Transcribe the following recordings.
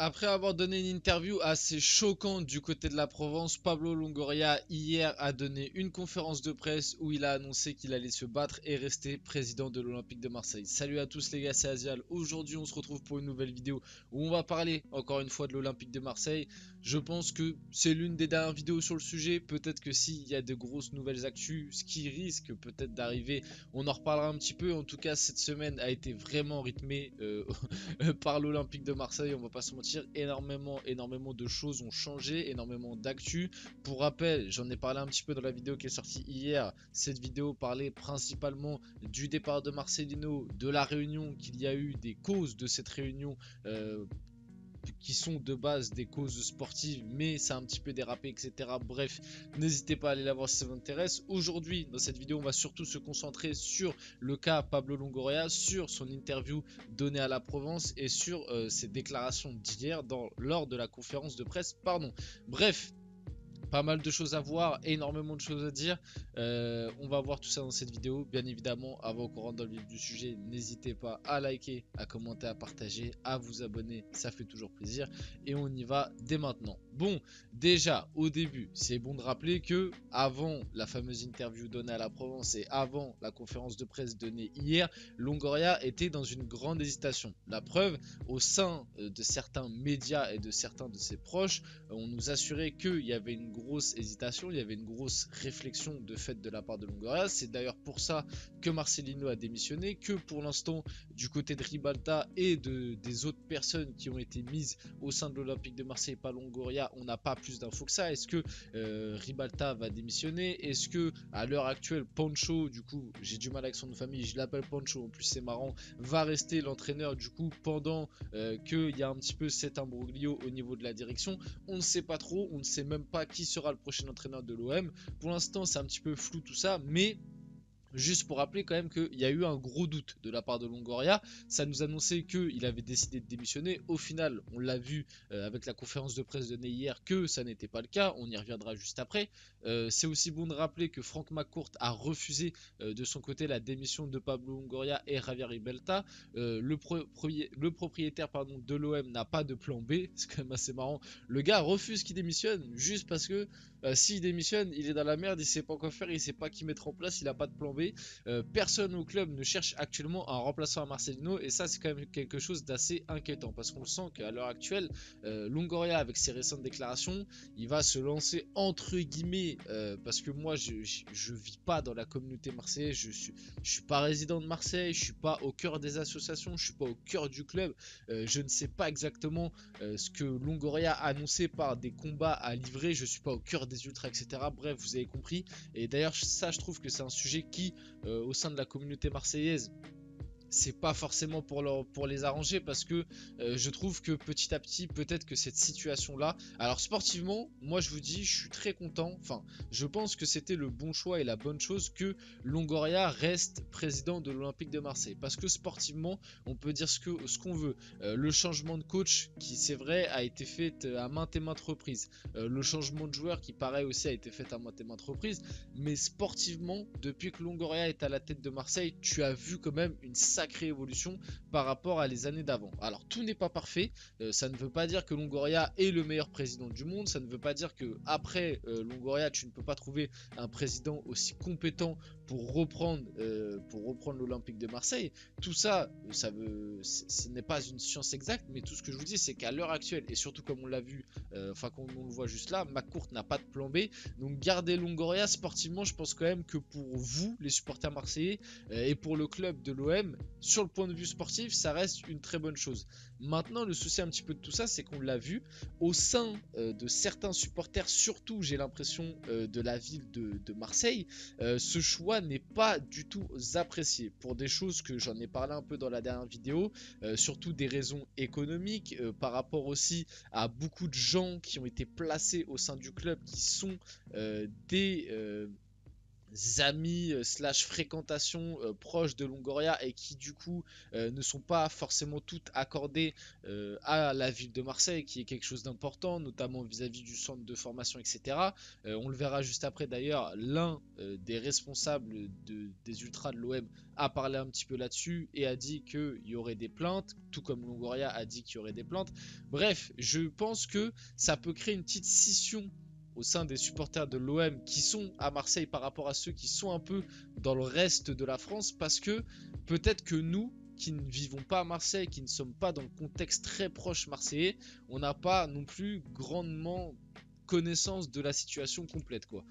Après avoir donné une interview assez choquante du côté de la Provence, Pablo Longoria hier a donné une conférence de presse où il a annoncé qu'il allait se battre et rester président de l'Olympique de Marseille. Salut à tous les gars, c'est Azial. Aujourd'hui on se retrouve pour une nouvelle vidéo où on va parler encore une fois de l'Olympique de Marseille. Je pense que c'est l'une des dernières vidéos sur le sujet. Peut-être que s'il y a de grosses nouvelles actus, ce qui risque peut-être d'arriver, on en reparlera un petit peu. En tout cas, cette semaine a été vraiment rythmée par l'Olympique de Marseille, on va pas se mentir, énormément de choses ont changé, énormément d'actu. Pour rappel, j'en ai parlé un petit peu dans la vidéo qui est sortie hier. Cette vidéo parlait principalement du départ de Marcelino, de la réunion qu'il y a eu, des causes de cette réunion qui sont de base des causes sportives, mais ça a un petit peu dérapé, etc. Bref, n'hésitez pas à aller la voir si ça vous intéresse. Aujourd'hui, dans cette vidéo, on va surtout se concentrer sur le cas Pablo Longoria, sur son interview donnée à la Provence et sur ses déclarations d'hier lors de la conférence de presse. Bref. Pas mal de choses à voir, énormément de choses à dire. On va voir tout ça dans cette vidéo. Bien évidemment, avant qu'on rentre dans le vif du sujet, n'hésitez pas à liker, à commenter, à partager, à vous abonner. Ça fait toujours plaisir. Et on y va dès maintenant. Bon, déjà, au début, c'est bon de rappeler que avant la fameuse interview donnée à la Provence et avant la conférence de presse donnée hier, Longoria était dans une grande hésitation. La preuve, au sein de certains médias et de certains de ses proches, on nous assurait qu'il y avait une grosse hésitation, il y avait une grosse réflexion de fait de la part de Longoria. C'est d'ailleurs pour ça que Marcelino a démissionné, que pour l'instant du côté de Ribalta et des autres personnes qui ont été mises au sein de l'Olympique de Marseille par Longoria, on n'a pas plus d'infos que ça. Est-ce que Ribalta va démissionner? Est-ce que à l'heure actuelle Pancho, du coup j'ai du mal avec son nom de famille, je l'appelle Pancho, en plus c'est marrant, va rester l'entraîneur du coup pendant qu'il y a un petit peu cet imbroglio au niveau de la direction? On ne sait pas trop, on ne sait même pas qui sera le prochain entraîneur de l'OM. Pour l'instant, c'est un petit peu flou tout ça, mais juste pour rappeler quand même qu'il y a eu un gros doute de la part de Longoria. Ça nous annonçait qu'il avait décidé de démissionner. Au final, on l'a vu avec la conférence de presse donnée hier que ça n'était pas le cas. On y reviendra juste après. C'est aussi bon de rappeler que Franck McCourt a refusé de son côté la démission de Pablo Longoria et Javier Ribelta. Le propriétaire de l'OM n'a pas de plan B. C'est quand même assez marrant. Le gars refuse qu'il démissionne juste parce que s'il démissionne, il est dans la merde, il sait pas quoi faire, il sait pas qui mettre en place, il a pas de plan B. Personne au club ne cherche actuellement un remplaçant à Marcelino, et ça c'est quand même quelque chose d'assez inquiétant parce qu'on sent qu'à l'heure actuelle, Longoria avec ses récentes déclarations, il va se lancer entre guillemets parce que moi je vis pas dans la communauté marseillaise, je suis pas résident de Marseille, je suis pas au cœur des associations, je suis pas au cœur du club, je ne sais pas exactement ce que Longoria a annoncé par des combats à livrer, je suis pas au cœur des ultras, etc. Bref, vous avez compris. Et d'ailleurs, ça, je trouve que c'est un sujet qui, au sein de la communauté marseillaise, c'est pas forcément pour les arranger parce que je trouve que petit à petit peut-être que cette situation là, alors sportivement moi je vous dis je suis très content, enfin je pense que c'était le bon choix et la bonne chose que Longoria reste président de l'Olympique de Marseille parce que sportivement on peut dire ce qu'on veut, le changement de coach qui c'est vrai a été fait à maintes et maintes reprises, le changement de joueur qui pareil aussi a été fait à maintes et maintes reprises, mais sportivement depuis que Longoria est à la tête de Marseille tu as vu quand même une sacrée évolution par rapport à les années d'avant. Alors tout n'est pas parfait, ça ne veut pas dire que Longoria est le meilleur président du monde, ça ne veut pas dire que après Longoria tu ne peux pas trouver un président aussi compétent pour reprendre l'Olympique de Marseille. Tout ça, ce n'est pas une science exacte, mais tout ce que je vous dis c'est qu'à l'heure actuelle, et surtout comme on l'a vu, comme on le voit juste là, McCourt n'a pas de plan B, donc garder Longoria sportivement, je pense quand même que pour vous, les supporters marseillais, et pour le club de l'OM, sur le point de vue sportif, ça reste une très bonne chose. Maintenant, le souci un petit peu de tout ça, c'est qu'on l'a vu au sein de certains supporters, surtout j'ai l'impression de la ville de Marseille, ce choix n'est pas du tout apprécié pour des choses que j'en ai parlé un peu dans la dernière vidéo, surtout des raisons économiques, par rapport aussi à beaucoup de gens qui ont été placés au sein du club qui sont amis slash fréquentation proches de Longoria et qui du coup ne sont pas forcément toutes accordées à la ville de Marseille, qui est quelque chose d'important, notamment vis-à-vis du centre de formation, etc. On le verra juste après d'ailleurs, l'un des responsables des ultras de l'OM a parlé un petit peu là-dessus et a dit qu'il y aurait des plaintes, tout comme Longoria a dit qu'il y aurait des plaintes. Bref, je pense que ça peut créer une petite scission au sein des supporters de l'OM qui sont à Marseille par rapport à ceux qui sont un peu dans le reste de la France, parce que peut-être que nous, qui ne vivons pas à Marseille, qui ne sommes pas dans le contexte très proche marseillais, on n'a pas non plus grandement connaissance de la situation complète, quoi.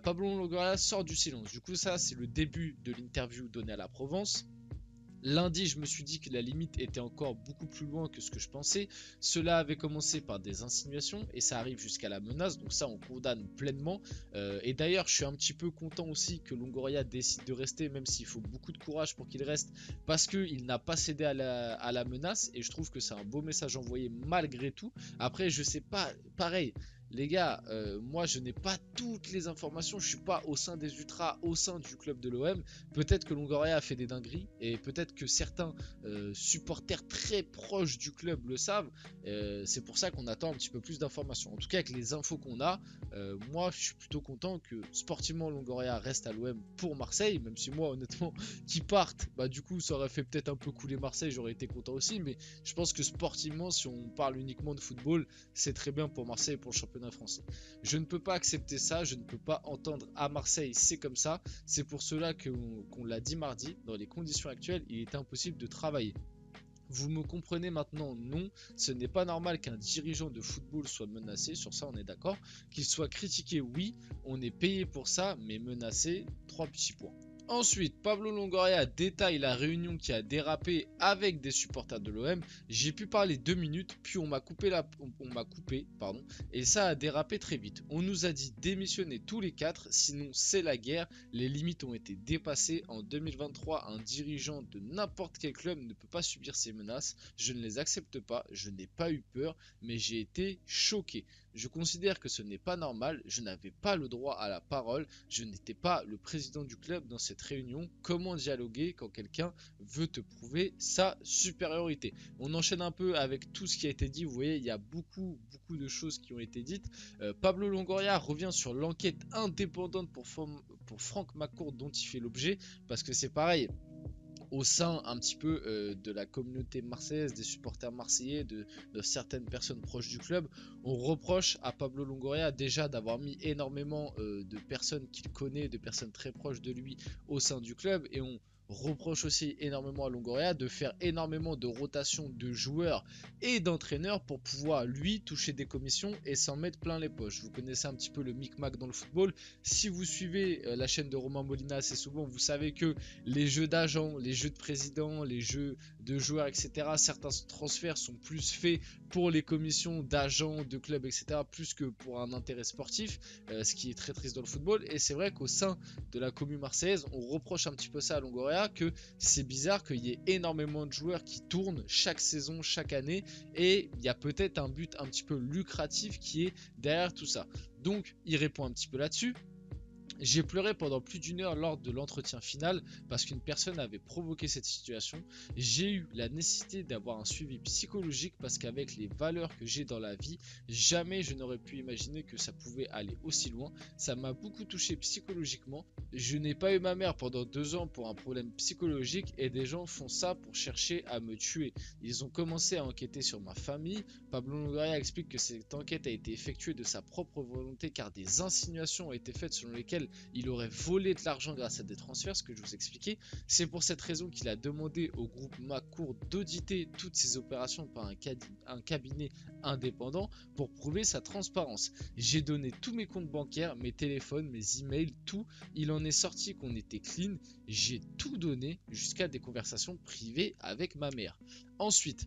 Pablo Longoria sort du silence. Du coup, ça, c'est le début de l'interview donnée à la Provence. Lundi, je me suis dit que la limite était encore beaucoup plus loin que ce que je pensais. Cela avait commencé par des insinuations et ça arrive jusqu'à la menace, donc ça on condamne pleinement. Et d'ailleurs, je suis un petit peu content aussi que Longoria décide de rester, même s'il faut beaucoup de courage pour qu'il reste, parce qu'il n'a pas cédé à la menace et je trouve que c'est un beau message envoyé malgré tout. Après, je sais pas, pareil. Les gars, moi je n'ai pas toutes les informations, je suis pas au sein des ultras, au sein du club de l'OM. Peut-être que Longoria a fait des dingueries et peut-être que certains supporters très proches du club le savent. C'est pour ça qu'on attend un petit peu plus d'informations. En tout cas, avec les infos qu'on a, moi je suis plutôt content que sportivement Longoria reste à l'OM pour Marseille, même si moi honnêtement qu'ils partent, bah du coup ça aurait fait peut-être un peu couler Marseille, j'aurais été content aussi, mais je pense que sportivement, si on parle uniquement de football, c'est très bien pour Marseille et pour le championnat français. Je ne peux pas accepter ça, je ne peux pas entendre à Marseille c'est comme ça. C'est pour cela qu'on l'a dit mardi, dans les conditions actuelles, il est impossible de travailler. Vous me comprenez maintenant? Non, ce n'est pas normal qu'un dirigeant de football soit menacé, sur ça on est d'accord. Qu'il soit critiqué, oui, on est payé pour ça, mais menacé, 3 petits points. Ensuite, Pablo Longoria détaille la réunion qui a dérapé avec des supporters de l'OM. J'ai pu parler 2 minutes, puis on m'a coupé, pardon, et ça a dérapé très vite. On nous a dit démissionner tous les 4, sinon c'est la guerre. Les limites ont été dépassées. En 2023, un dirigeant de n'importe quel club ne peut pas subir ces menaces. Je ne les accepte pas, je n'ai pas eu peur, mais j'ai été choqué. Je considère que ce n'est pas normal, je n'avais pas le droit à la parole, je n'étais pas le président du club dans cette réunion. Comment dialoguer quand quelqu'un veut te prouver sa supériorité? On enchaîne un peu avec tout ce qui a été dit, vous voyez, il y a beaucoup de choses qui ont été dites. Pablo Longoria revient sur l'enquête indépendante pour Franck McCourt dont il fait l'objet, parce que c'est pareil, au sein un petit peu de la communauté marseillaise, des supporters marseillais, de certaines personnes proches du club, on reproche à Pablo Longoria déjà d'avoir mis énormément de personnes qu'il connaît, de personnes très proches de lui au sein du club, et on reproche aussi énormément à Longoria de faire énormément de rotation de joueurs et d'entraîneurs pour pouvoir lui toucher des commissions et s'en mettre plein les poches. Vous connaissez un petit peu le micmac dans le football. Si vous suivez la chaîne de Romain Molina assez souvent, vous savez que les jeux d'agents, les jeux de présidents, les jeux de joueurs, etc. Certains transferts sont plus faits pour les commissions d'agents, de clubs, etc. plus que pour un intérêt sportif, ce qui est très triste dans le football. Et c'est vrai qu'au sein de la commune marseillaise, on reproche un petit peu ça à Longoria, que c'est bizarre qu'il y ait énormément de joueurs qui tournent chaque saison, chaque année, et il y a peut-être un but un petit peu lucratif qui est derrière tout ça. Donc il répond un petit peu là-dessus. J'ai pleuré pendant plus d'une heure lors de l'entretien final parce qu'une personne avait provoqué cette situation. J'ai eu la nécessité d'avoir un suivi psychologique parce qu'avec les valeurs que j'ai dans la vie, jamais je n'aurais pu imaginer que ça pouvait aller aussi loin. Ça m'a beaucoup touché psychologiquement. Je n'ai pas eu ma mère pendant 2 ans pour un problème psychologique et des gens font ça pour chercher à me tuer. Ils ont commencé à enquêter sur ma famille. Pablo Longoria explique que cette enquête a été effectuée de sa propre volonté car des insinuations ont été faites selon lesquelles il aurait volé de l'argent grâce à des transferts, ce que je vous expliquais. C'est pour cette raison qu'il a demandé au groupe McCourt d'auditer toutes ces opérations par un cabinet indépendant pour prouver sa transparence. J'ai donné tous mes comptes bancaires, mes téléphones, mes emails, tout. Il en est sorti qu'on était clean. J'ai tout donné jusqu'à des conversations privées avec ma mère. Ensuite,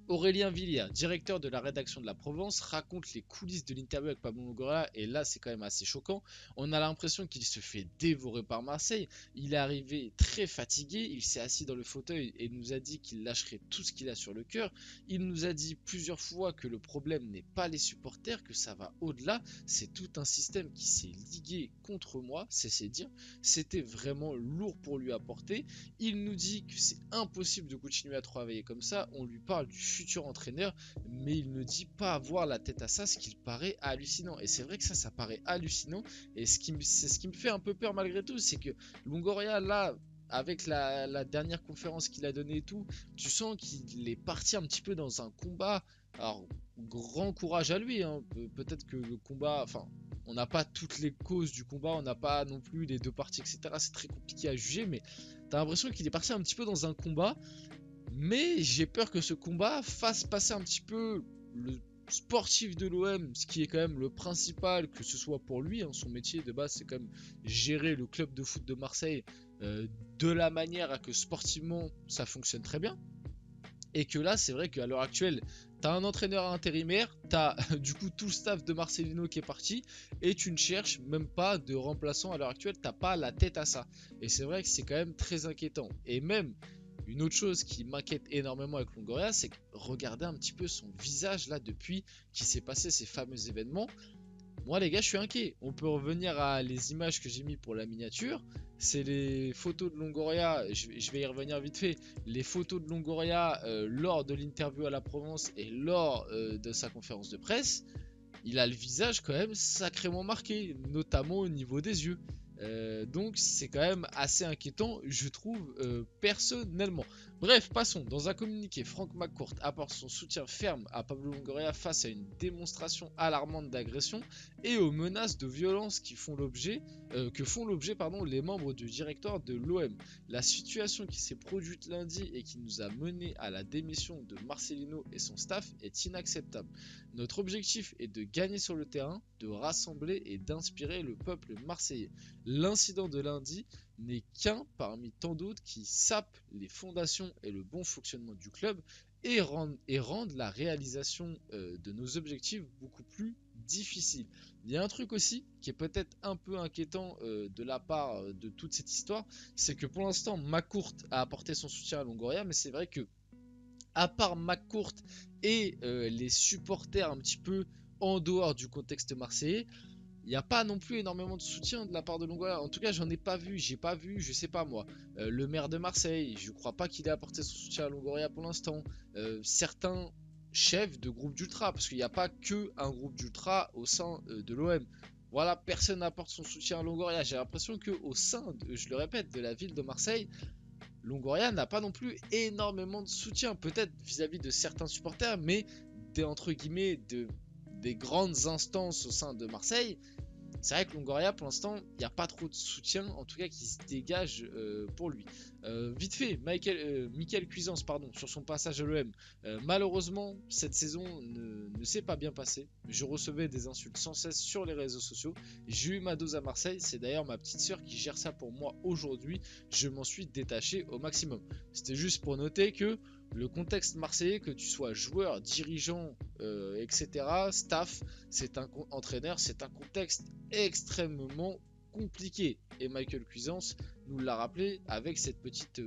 Aurélien Villiers, directeur de la rédaction de la Provence, raconte les coulisses de l'interview avec Pablo Longoria et là c'est quand même assez choquant. On a l'impression qu'il se fait dévorer par Marseille. Il est arrivé très fatigué, il s'est assis dans le fauteuil et nous a dit qu'il lâcherait tout ce qu'il a sur le cœur. Il nous a dit plusieurs fois que le problème n'est pas les supporters, que ça va au-delà. C'est tout un système qui s'est ligué contre moi, c'est dire. C'était vraiment lourd pour lui à porter. Il nous dit que c'est impossible de continuer à travailler comme ça. On lui parle du futur entraîneur, mais il ne dit pas avoir la tête à ça, ce qui paraît hallucinant. Et c'est vrai que ça paraît hallucinant. Et c'est ce qui me fait un peu peur malgré tout, c'est que Longoria, là, avec la dernière conférence qu'il a donnée et tout, tu sens qu'il est parti un petit peu dans un combat. Alors, grand courage à lui, hein. Peut-être que le combat, enfin, on n'a pas toutes les causes du combat, on n'a pas non plus les deux parties, etc. C'est très compliqué à juger, mais t'as l'impression qu'il est parti un petit peu dans un combat. Mais j'ai peur que ce combat fasse passer un petit peu le sportif de l'OM, ce qui est quand même le principal, que ce soit pour lui, hein, son métier de base c'est quand même gérer le club de foot de Marseille de la manière à que sportivement ça fonctionne très bien. Et que là c'est vrai qu'à l'heure actuelle, t'as un entraîneur intérimaire, t'as du coup tout le staff de Marcelino qui est parti, et tu ne cherches même pas de remplaçant à l'heure actuelle, t'as pas la tête à ça. Et c'est vrai que c'est quand même très inquiétant. Et même une autre chose qui m'inquiète énormément avec Longoria, c'est que regardez un petit peu son visage là depuis qu'il s'est passé ces fameux événements. Moi les gars je suis inquiet. On peut revenir à les images que j'ai mis pour la miniature. C'est les photos de Longoria, je vais y revenir vite fait. Les photos de Longoria lors de l'interview à la Provence et lors de sa conférence de presse. Il a le visage quand même sacrément marqué, notamment au niveau des yeux. Donc c'est quand même assez inquiétant, je trouve, personnellement. Bref, passons. Dans un communiqué, Frank McCourt apporte son soutien ferme à Pablo Longoria face à une démonstration alarmante d'agression et aux menaces de violence que font l'objet les membres du directoire de l'OM. La situation qui s'est produite lundi et qui nous a mené à la démission de Marcelino et son staff est inacceptable. Notre objectif est de gagner sur le terrain, de rassembler et d'inspirer le peuple marseillais. L'incident de lundi n'est qu'un parmi tant d'autres qui sapent les fondations et le bon fonctionnement du club et rendent la réalisation de nos objectifs beaucoup plus difficile. Il y a un truc aussi qui est peut-être un peu inquiétant de la part de toute cette histoire, c'est que pour l'instant McCourt a apporté son soutien à Longoria, mais c'est vrai que à part McCourt et les supporters un petit peu en dehors du contexte marseillais, il n'y a pas non plus énormément de soutien de la part de Longoria. En tout cas, j'en ai pas vu, j'ai pas vu, je sais pas moi. Le maire de Marseille, je crois pas qu'il ait apporté son soutien à Longoria pour l'instant. Certains chefs de groupes d'ultra, parce qu'il n'y a pas que un groupe d'ultra au sein de l'OM. Voilà, personne n'apporte son soutien à Longoria. J'ai l'impression que au sein, je le répète, de la ville de Marseille, Longoria n'a pas non plus énormément de soutien, peut-être vis-à-vis de certains supporters, mais entre guillemets des grandes instances au sein de Marseille. C'est vrai que Longoria, pour l'instant, il n'y a pas trop de soutien, en tout cas qui se dégage pour lui. Vite fait, Michael Cuisance, pardon, sur son passage à l'OM. Malheureusement, cette saison ne s'est pas bien passée. Je recevais des insultes sans cesse sur les réseaux sociaux. J'ai eu ma dose à Marseille. C'est d'ailleurs ma petite sœur qui gère ça pour moi aujourd'hui. Je m'en suis détaché au maximum. C'était juste pour noter que le contexte marseillais, que tu sois joueur, dirigeant, etc., staff, entraîneur, c'est un contexte extrêmement compliqué. Et Michael Cuisance nous l'a rappelé avec cette petite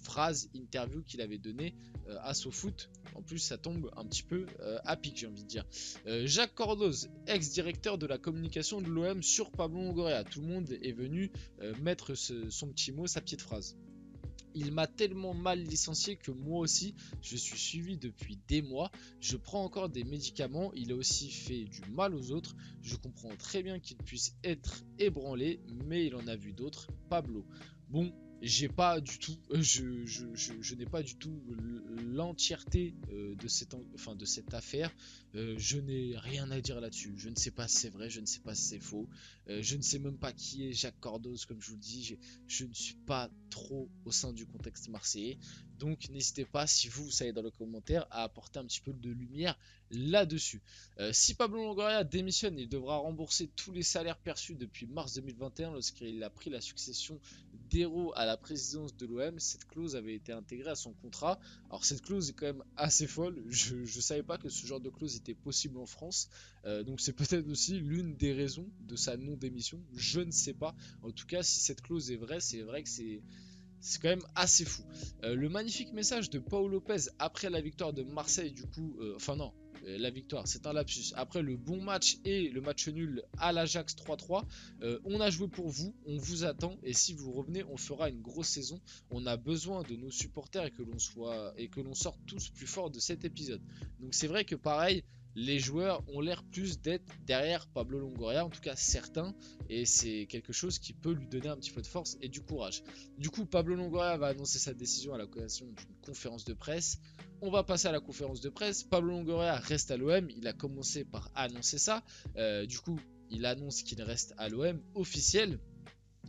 phrase interview qu'il avait donnée à SoFoot. En plus, ça tombe un petit peu à pic, j'ai envie de dire. Jacques Cordoz, ex-directeur de la communication de l'OM sur Pablo Longoria. Tout le monde est venu mettre son petit mot, sa petite phrase. Il m'a tellement mal licencié que moi aussi, je suis suivi depuis des mois. Je prends encore des médicaments. Il a aussi fait du mal aux autres. Je comprends très bien qu'il puisse être ébranlé, mais il en a vu d'autres. Pablo. Bon, j'ai pas du tout, je n'ai pas du tout l'entièreté de cette affaire. Je n'ai rien à dire là-dessus. Je ne sais pas si c'est vrai, je ne sais pas si c'est faux. Je ne sais même pas qui est Jacques Cordoz, comme je vous le dis. Je ne suis pas trop au sein du contexte marseillais. Donc n'hésitez pas, si vous savez dans les commentaires, à apporter un petit peu de lumière là-dessus. Si Pablo Longoria démissionne, il devra rembourser tous les salaires perçus depuis mars 2021 lorsqu'il a pris la succession d'Hérault à la présidence de l'OM. Cette clause avait été intégrée à son contrat. Alors cette clause est quand même assez folle. Je savais pas que ce genre de clause était possible en France. Donc c'est peut-être aussi l'une des raisons de sa non-démission. Je ne sais pas. En tout cas, si cette clause est vraie, c'est vrai que c'est quand même assez fou. Le magnifique message de Pau Lopez après la victoire de Marseille, du coup, enfin non, la victoire, c'est un lapsus. Après le bon match et le match nul à l'Ajax 3-3, on a joué pour vous, on vous attend et si vous revenez, on fera une grosse saison. On a besoin de nos supporters et que l'on sorte tous plus forts de cet épisode. Donc c'est vrai que pareil, les joueurs ont l'air plus d'être derrière Pablo Longoria, en tout cas certains, et c'est quelque chose qui peut lui donner un petit peu de force et du courage. Du coup, Pablo Longoria va annoncer sa décision à l'occasion d'une conférence de presse. On va passer à la conférence de presse. Pablo Longoria reste à l'OM, il a commencé par annoncer ça. Du coup, il annonce qu'il reste à l'OM officiel.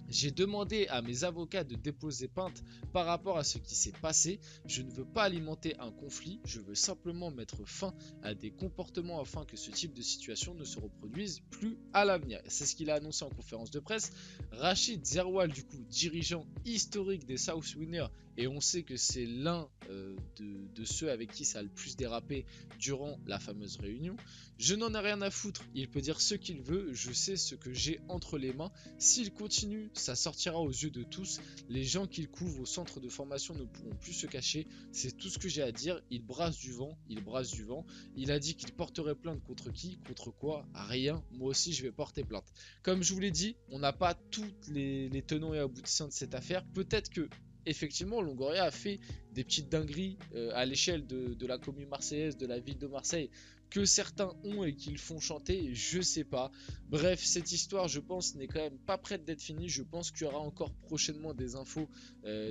J'ai demandé à mes avocats de déposer plainte par rapport à ce qui s'est passé. Je ne veux pas alimenter un conflit, je veux simplement mettre fin à des comportements afin que ce type de situation ne se reproduise plus à l'avenir. C'est ce qu'il a annoncé en conférence de presse. Rachid Zerwal, du coup, dirigeant historique des South Winners, et on sait que c'est l'un de ceux avec qui ça a le plus dérapé durant la fameuse réunion. Je n'en ai rien à foutre, il peut dire ce qu'il veut, je sais ce que j'ai entre les mains. S'il continue, ça sortira aux yeux de tous. Les gens qu'il couvre au centre de formation ne pourront plus se cacher. C'est tout ce que j'ai à dire. Il brasse du vent, il brasse du vent. Il a dit qu'il porterait plainte contre qui, contre quoi, rien. Moi aussi, je vais porter plainte. Comme je vous l'ai dit, on n'a pas toutes les tenants et aboutissants de cette affaire. Peut-être que effectivement, Longoria a fait des petites dingueries à l'échelle de la commune marseillaise, de la ville de Marseille, que certains ont et qu'ils font chanter, je sais pas. Bref, cette histoire, je pense, n'est quand même pas prête d'être finie. Je pense qu'il y aura encore prochainement des infos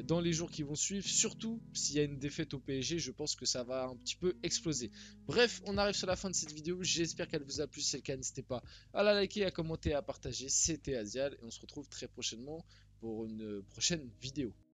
dans les jours qui vont suivre. Surtout s'il y a une défaite au PSG, je pense que ça va un petit peu exploser. Bref, on arrive sur la fin de cette vidéo. J'espère qu'elle vous a plu. Si c'est le cas, n'hésitez pas à la liker, à commenter, à partager. C'était Azial et on se retrouve très prochainement pour une prochaine vidéo.